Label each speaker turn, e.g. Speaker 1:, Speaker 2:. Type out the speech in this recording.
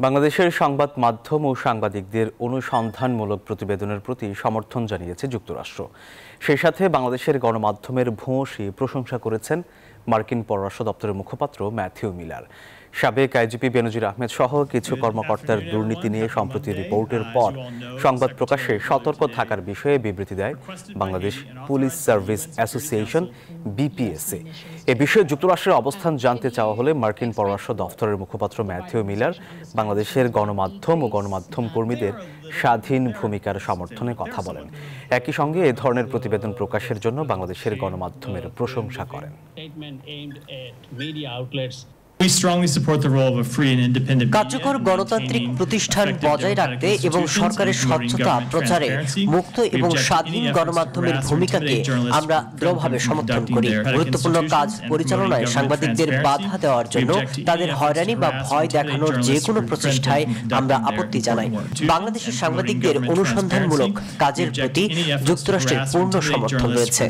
Speaker 1: বাংলাদেশের সংবাদ মাধ্যম ও সাংবাদিকদের অনুসন্ধানমূলক প্রতিবেদনের প্রতি সমর্থন জানিয়েছে যুক্তরাষ্ট্র। সেই সাথে বাংলাদেশের গণমাধ্যমের ভূয়সী প্রশংসা করেছেন মার্কিন পররাষ্ট্র দপ্তরের মুখপাত্র ম্যাথিউ মিলার। সাবেক আইজিপি বেনজির আহমেদ সহ কিছু কর্মকর্তার দুর্নীতি নিয়ে সম্প্রতি রিপোর্টের পর সংবাদ প্রকাশে সতর্ক থাকার বিষয়ে বিবৃতি দেয় বাংলাদেশ পুলিশ সার্ভিস অ্যাসোসিয়েশন বিপিএসএ। এ বিষয়ে যুক্তরাষ্ট্রের অবস্থান জানতে চাওয়া হলে মার্কিন পররাষ্ট্র দপ্তরের মুখপাত্র ম্যাথিউ মিলার বাংলাদেশের গণমাধ্যম ও গণমাধ্যম কর্মীদের স্বাধীন ভূমিকার সমর্থনে কথা বলেন। একই সঙ্গে এ ধরনের প্রতিবেদন প্রকাশের জন্য বাংলাদেশের গণমাধ্যমের প্রশংসা করেন।
Speaker 2: কার্যকর গণতান্ত্রিক প্রতিষ্ঠান বজায় রাখতে এবং সরকারের স্বচ্ছতা প্রচারে মুক্ত এবং স্বাধীন গণমাধ্যমের ভূমিকাকে আমরা দৃঢ়ভাবে সমর্থন করি। গুরুত্বপূর্ণ কাজ পরিচালনায় সাংবাদিকদের বাধা দেওয়ার জন্য তাদের হয়রানি বা ভয় দেখানোর যে কোনো প্রচেষ্টায় আমরা আপত্তি জানাই। বাংলাদেশের সাংবাদিকদের অনুসন্ধানমূলক কাজের প্রতি যুক্তরাষ্ট্রের পূর্ণ সমর্থন রয়েছে।